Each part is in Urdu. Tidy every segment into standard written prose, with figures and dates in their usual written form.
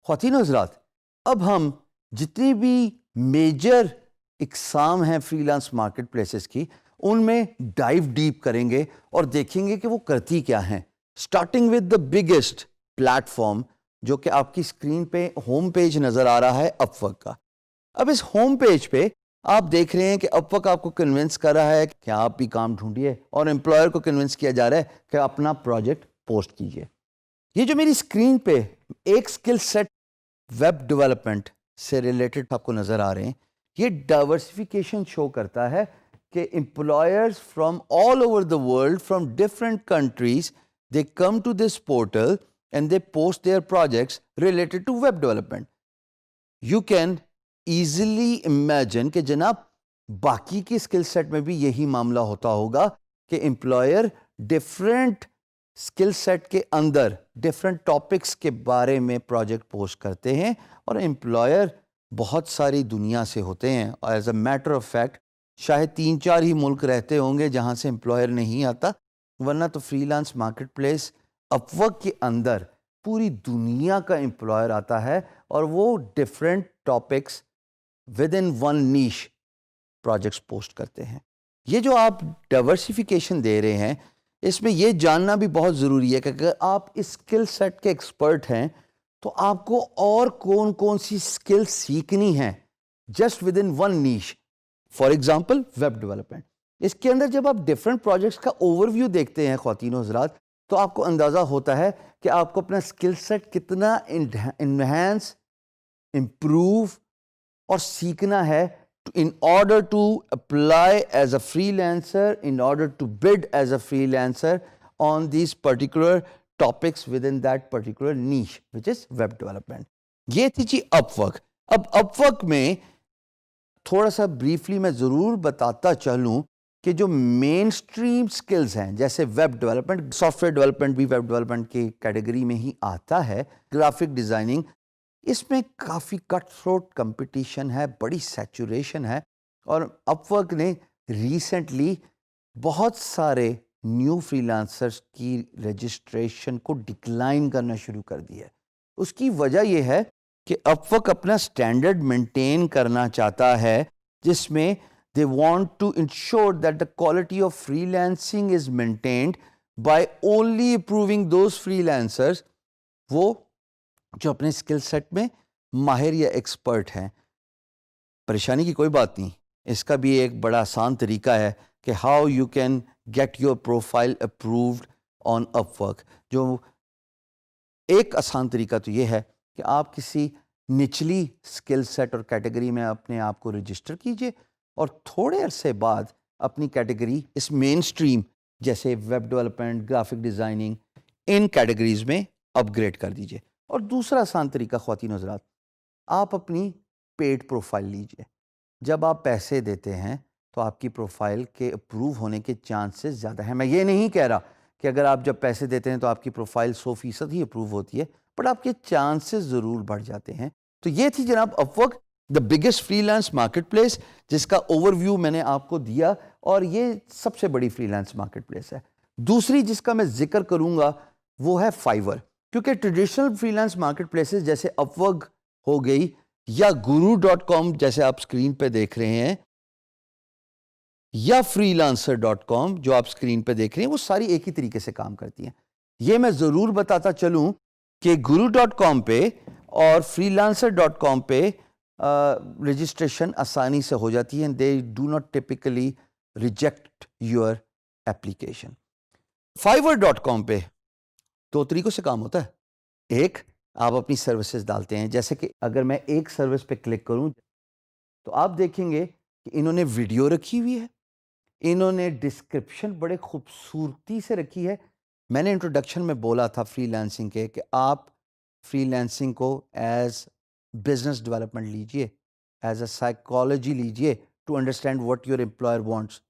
خواتین و حضرات، اب ہم جتنی بھی میجر اقسام ہیں فری لانس مارکیٹ پلیسز کی، ان میں ڈائیو ڈیپ کریں گے اور دیکھیں گے کہ وہ کرتی کیا ہیں. Starting with the biggest plate form جو کہ آپ کی اسکرین پہ ہوم پیج نظر آ رہا ہے اپ ورک کا. اب اس ہوم پیج پہ آپ دیکھ رہے ہیں کہ اپ ورک آپ کو کنونس کر رہا ہے کہ آپ بھی کام ڈھونڈیے، اور امپلائر کو کنونس کیا جا رہا ہے کہ اپنا پروجیکٹ پوسٹ کیجیے. یہ جو میری اسکرین پہ ایک اسکل سیٹ ویب ڈیولپمنٹ سے ریلیٹڈ آپ کو نظر آ رہے ہیں، یہ ڈائیورسفیکیشن شو کرتا ہے کہ employers from all over the world, from different countries, they come to this portal and they post their projects related to web development. You can easily imagine کہ جناب باقی کی اسکل سیٹ میں بھی یہی معاملہ ہوتا ہوگا کہ امپلائر ڈفرینٹ اسکل سیٹ کے اندر ڈفرینٹ ٹاپکس کے بارے میں پروجیکٹ پوسٹ کرتے ہیں، اور امپلائر بہت ساری دنیا سے ہوتے ہیں. اور as a matter of fact شاید 3-4 ہی ملک رہتے ہوں گے جہاں سے امپلائر نہیں آتا، ورنہ تو فری لانس مارکیٹ پلیس اپ ورک کے اندر پوری دنیا کا امپلائر آتا ہے، اور وہ different topics within one niche projects post کرتے ہیں. یہ جو آپ ڈائیورسفیکیشن دے رہے ہیں، اس میں یہ جاننا بھی بہت ضروری ہے کہ اگر آپ اس اسکل سیٹ کے ایکسپرٹ ہیں تو آپ کو اور کون کون سی اسکل سیکھنی ہیں just within one niche. For example web development, اس کے اندر جب آپ ڈفرینٹ پروجیکٹس کا اوور ویو دیکھتے ہیں خواتین و حضرات، تو آپ کو اندازہ ہوتا ہے کہ آپ کو اپنا اسکل سیٹ کتنا انہینس، امپروو اور سیکھنا ہے in order to apply as a freelancer, in order to bid as a freelancer on these particular topics within that particular niche, which is web development. یہ تھی جی اپ ورک. اب اپ ورک میں تھوڑا سا بریفلی میں ضرور بتاتا چلوں کہ جو مین اسٹریم سکلز ہیں، جیسے web development, soft where development بھی ویب ڈیولپمنٹ کی کیٹیگری میں ہی آتا ہے، گرافک ڈیزائننگ، اس میں کافی کٹ تھروٹ کمپٹیشن ہے، بڑی سیچوریشن ہے. اور اپ ورک نے ریسنٹلی بہت سارے نیو فری لانسرز کی رجسٹریشن کو ڈکلائن کرنا شروع کر دیا ہے. اس کی وجہ یہ ہے کہ اپ ورک اپنا سٹینڈرڈ مینٹین کرنا چاہتا ہے، جس میں they want to ensure that the quality of freelancing is maintained by only approving those freelancers, وہ جو اپنے اسکل سیٹ میں ماہر یا ایکسپرٹ ہیں. پریشانی کی کوئی بات نہیں، اس کا بھی ایک بڑا آسان طریقہ ہے کہ how you can get your profile approved on Upwork. جو ایک آسان طریقہ تو یہ ہے کہ آپ کسی نچلی اسکل سیٹ اور کیٹیگری میں اپنے آپ کو رجسٹر کیجئے، اور تھوڑے عرصے بعد اپنی کیٹیگری اس مین اسٹریم جیسے ویب ڈیولپمنٹ، گرافک ڈیزائننگ، ان کیٹیگریز میں اپ گریڈ کر دیجئے. اور دوسرا آسان طریقہ خواتین و حضرات، آپ اپنی پیڈ پروفائل لیجئے. جب آپ پیسے دیتے ہیں تو آپ کی پروفائل کے اپروو ہونے کے چانسز زیادہ ہیں. میں یہ نہیں کہہ رہا کہ اگر آپ جب پیسے دیتے ہیں تو آپ کی پروفائل 100% ہی اپروو ہوتی ہے، بٹ آپ کے چانسز ضرور بڑھ جاتے ہیں. تو یہ تھی جناب Upwork, the biggest freelance marketplace, جس کا اوور ویو میں نے آپ کو دیا، اور یہ سب سے بڑی فری لانس مارکیٹ پلیس ہے. دوسری جس کا میں ذکر کروں گا وہ ہے فائیور، کیونکہ traditional free lance market places جیسے اپ ورک ہو گئی یا guru.com جیسے آپ اسکرین پہ دیکھ رہے ہیں، یا freelancer.com جو آپ اسکرین پہ دیکھ رہے ہیں، وہ ساری ایک ہی طریقے سے کام کرتی ہیں. یہ میں ضرور بتاتا چلوں کہ guru.com پہ اور freelancer.com پہ رجسٹریشن آسانی سے ہو جاتی ہے. they do not typically reject your application. fiverr.com پہ 2 طریقوں سے کام ہوتا ہے. ایک، آپ اپنی سروسز ڈالتے ہیں، جیسے کہ اگر میں ایک سروس پہ کلک کروں تو آپ دیکھیں گے کہ انہوں نے ویڈیو رکھی ہوئی ہے، انہوں نے ڈسکرپشن بڑے خوبصورتی سے رکھی ہے. میں نے انٹروڈکشن میں بولا تھا فری لانسنگ کے کہ آپ فری لانسنگ کو ایز بزنس ڈیولپمنٹ لیجئے، ایز اے سائیکالوجی لیجئے to understand what your employer wants.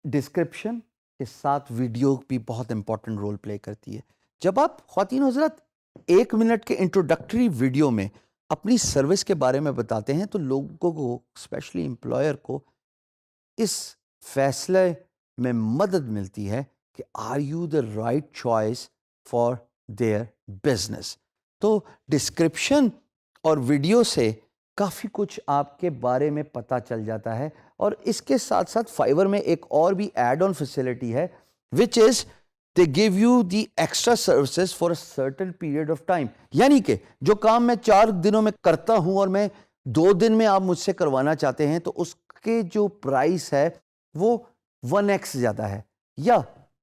Description کے ساتھ ویڈیو بھی بہت امپورٹنٹ رول پلے کرتی ہے. جب آپ خواتین حضرات 1 منٹ کے انٹروڈکٹری ویڈیو میں اپنی سروس کے بارے میں بتاتے ہیں تو لوگوں کو، اسپیشلی امپلائر کو، اس فیصلے میں مدد ملتی ہے کہ are you the right choice for their business. تو ڈسکرپشن اور ویڈیو سے کافی کچھ آپ کے بارے میں پتہ چل جاتا ہے. اور اس کے ساتھ ساتھ فائیور میں ایک اور بھی ایڈ آن فیسلٹی ہے which is they give you the extra services for a certain period of time. یعنی کہ جو کام میں 4 دنوں میں کرتا ہوں اور میں 2 دن میں آپ مجھ سے کروانا چاہتے ہیں تو اس کے جو پرائس ہے وہ 1x زیادہ ہے یا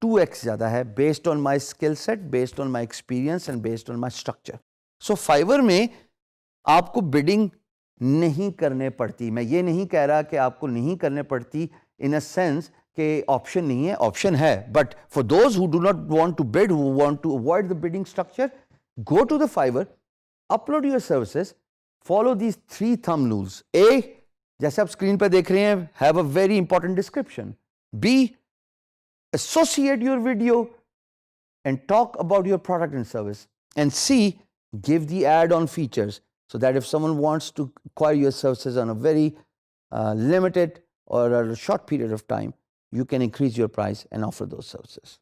2x زیادہ ہے based on my skill set, based on my experience and based on my structure. So فائیور میں آپ کو bidding نہیں کرنے پڑتی. میں یہ نہیں کہہ رہا کہ آپ کو نہیں کرنے پڑتی in a sense کہ آپشن نہیں ہے, آپشن ہے, but for those who do not want to bid, who want to avoid the bidding structure, go to the Fiverr, upload your services, follow these 3 thumb rules. A, جیسے آپ اسکرین پہ دیکھ رہے ہیں, have a very important description. B, associate your video and talk about your product and service. And C, give the add-on features so that if someone wants to acquire your services on a very limited or a short period of time, you can increase your price and offer those services.